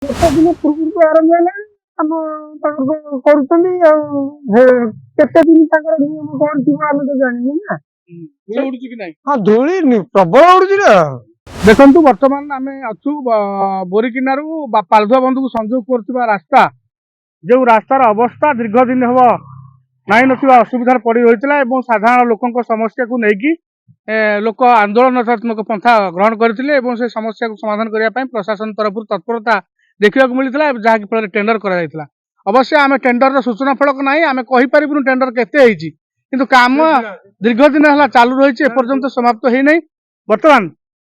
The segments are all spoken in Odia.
ବର୍ଷା ଦିନ ପୂର୍ବରୁ ଆରମ୍ଭ ହେଲାଣି ଆମ ତାଙ୍କର କରୁଛନ୍ତି ଆଉ କେତେ ଦିନ ତାଙ୍କର ନିୟମ କଣ ଥିବ ଆମେ ତ ଜାଣିନୁ ନା। ଧୂଳି ଉଡୁଛି କି ନାହିଁ? ହଁ ଧୂଳି ପ୍ରବଳ ଉଡୁଛି ନା। ଦେଖନ୍ତୁ ବର୍ତ୍ତମାନ ଆମେ ଅଛୁ ବୋରିକିନାରୁ ପାଲଧୁଆ ବନ୍ଧକୁ ସଂଯୋଗ କରୁଥିବା ରାସ୍ତା, ଯେଉଁ ରାସ୍ତାର ଅବସ୍ଥା ଦୀର୍ଘ ଦିନ ହେବ ନାହିଁ ନଥିବା ଅସୁବିଧାରେ ପଡ଼ି ରହିଥିଲା ଏବଂ ସାଧାରଣ ଲୋକଙ୍କ ସମସ୍ୟାକୁ ନେଇକି ଲୋକ ଆନ୍ଦୋଳନାତ୍ମକ ପନ୍ଥା ଗ୍ରହଣ କରିଥିଲେ ଏବଂ ସେ ସମସ୍ୟାକୁ ସମାଧାନ କରିବା ପାଇଁ ପ୍ରଶାସନ ତରଫରୁ ତତ୍ପରତା ଦେଖିବାକୁ ମିଳିଥିଲା, ଯାହାକି ଫଳରେ ଟେଣ୍ଡର କରାଯାଇଥିଲା। ଅବଶ୍ୟ ଆମେ ଟେଣ୍ଡରର ସୂଚନା ଫଳକ ନାହିଁ, ଆମେ କହିପାରିବୁନି ଟେଣ୍ଡର କେତେ ହେଇଛି, କିନ୍ତୁ କାମ ଦୀର୍ଘ ଦିନ ହେଲା ଚାଲୁ ରହିଛି, ଏପର୍ଯ୍ୟନ୍ତ ସମାପ୍ତ ହେଇନାହିଁ। ବର୍ତ୍ତମାନ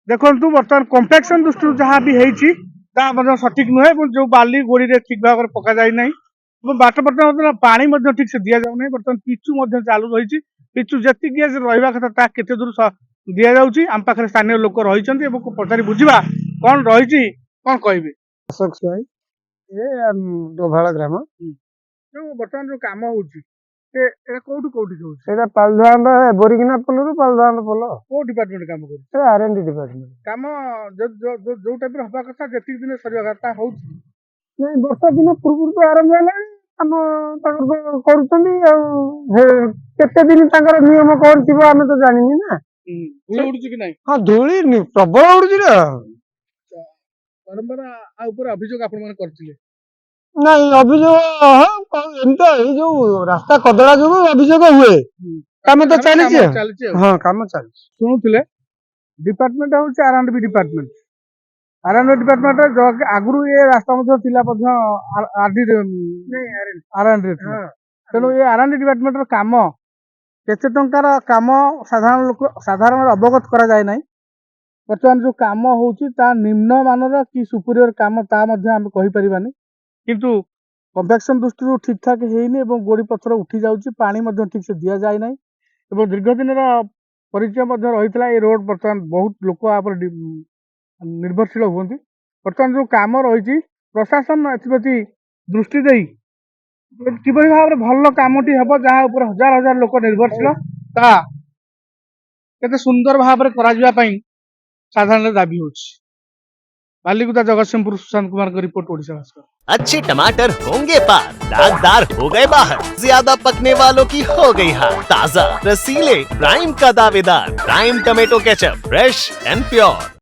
ଦେଖନ୍ତୁ, ବର୍ତ୍ତମାନ କମ୍ପାକ୍ସନ ଦୃଷ୍ଟିରୁ ଯାହା ବି ହେଇଛି ତାହା ମଧ୍ୟ ସଠିକ ନୁହେଁ ଏବଂ ଯେଉଁ ବାଲି ଗୋଡ଼ିରେ ଠିକ ଭାବରେ ପକାଯାଇ ନାହିଁ ଏବଂ ବାଟ ବର୍ତ୍ତମାନ ପାଣି ମଧ୍ୟ ଠିକ ସେ ଦିଆଯାଉନାହିଁ। ବର୍ତ୍ତମାନ ପିଚୁ ମଧ୍ୟ ଚାଲୁ ରହିଛି। ପିଚୁ ଯେତିକି ରହିବା କଥା ତାହା କେତେ ଦୂର ଦିଆଯାଉଛି, ଆମ ପାଖରେ ସ୍ଥାନୀୟ ଲୋକ ରହିଛନ୍ତି ଏବଂ ପଚାରି ବୁଝିବା କଣ ରହିଛି, କଣ କହିବେ? ଅଶୋକ ସ୍ୱାଇଁ ଡୋଭାଳ ଗ୍ରାମ। ଯୋଉ ବର୍ତ୍ତମାନ ଯୋଉ କାମ ହଉଛି ଏଟା କୋଉଠି ହଉଛି? ସେଇଟା ପାଲଧାଣ୍ଡ ବୋରିକିନା ପୋଲରୁ ପାଲଧାଣ୍ଡ ପୋଲ। କୋଉ ଡିପାର୍ଟମେଣ୍ଟ କାମ କରୁଛି? ସେ R&D ଡିପାର୍ଟମେଣ୍ଟ। କାମ ଯୋଉ ଟାଇପର ହବା କଥା, ଯେତିକି ଦିନ ସରିବା କଥା ହଉଛି? ନାଇଁ, ବର୍ଷା ଦିନ ପୂର୍ବରୁ ତ ଆରମ୍ଭ ହେଲାଣି ଆମ ତାଙ୍କର କରୁଛନ୍ତି ଆଉ କେତେ ଦିନ ତାଙ୍କର ନିୟମ କଣ ଥିବ ଆମେ ତ ଜାଣିନୁ ନା। ଧୂଳି ଉଡୁଛି କି ନାହିଁ? ହଁ ଧୂଳି ପ୍ରବଳ ଉଡୁଛି ନା। ବାରମ୍ବାର ଆ ଉପରେ ଅଭିଯୋଗ ଆପଣ ମାନେ କରିଥିଲେ? ନାଇଁ ଅଭିଯୋଗ ଏମିତି ଏଇ ଯୋଉ ରାସ୍ତା କଦଳା ଯୋଗୁ ଅଭିଯୋଗ ହୁଏ। କାମ ତ ଚାଲିଛି। ହଁ କାମ ଚାଲିଛି। ଶୁଣୁଥିଲେ, ଡିପାର୍ଟମେଣ୍ଟ ହଉଛି R&B ଡିପାର୍ଟମେଣ୍ଟ। R&B ଡିପାର୍ଟମେଣ୍ଟ ଆଗରୁ ଏ ରାସ୍ତା ମଧ୍ୟ ଥିଲା ମଧ୍ୟ R&D। ତେଣୁ ଏ R&D ଡିପାର୍ଟମେଣ୍ଟର କାମ କେତେ ଟଙ୍କାର କାମ ସାଧାରଣ ଅବଗତ କରାଯାଏ ନାହିଁ। ବର୍ତ୍ତମାନ ଯୋଉ କାମ ହଉଛି ତା ନିମ୍ନମାନର କି ସୁପିରିୟର କାମ ତା ମଧ୍ୟ ଆମେ କହିପାରିବାନି, କିନ୍ତୁ କମ୍ପାକ୍ସନ ଦୃଷ୍ଟିରୁ ଠିକ ଠାକ ହେଇନି ଏବଂ ଗୋଡ଼ି ପଥର ଉଠି ଯାଉଛି, ପାଣି ମଧ୍ୟ ଠିକ ସେ ଦିଆଯାଏ ନାହିଁ ଏବଂ ଦୀର୍ଘ ଦିନର ପରିଚୟ ମଧ୍ୟ ରହିଥିଲା। ଏ ରୋଡ ବର୍ତ୍ତମାନ ବହୁତ ଲୋକ ଆ ଉପରେ ନିର୍ଭରଶୀଳ ହୁଅନ୍ତି। ବର୍ତ୍ତମାନ ଯୋଉ କାମ ରହିଛି, ପ୍ରଶାସନ ଏଥିପ୍ରତି ଦୃଷ୍ଟି ଦେଇ କିଭଳି ଭାବରେ ଭଲ କାମଟି ହେବ, ଯାହା ଉପରେ ହଜାର ହଜାର ଲୋକ ନିର୍ଭରଶୀଳ, ତାହା କେତେ ସୁନ୍ଦର ଭାବରେ କରାଯିବା ପାଇଁ साधारण दाबी होची। बालीकुदा जगतसिंहपुर सुशांत कुमार का रिपोर्ट ओडिशा भास्कर। अच्छे टमाटर होंगे पार, दागदार हो गए बाहर, ज्यादा पकने वालों की हो गई हार, ताजा रसीले प्राइम का दावेदार, prime tomato ketchup, fresh and pure.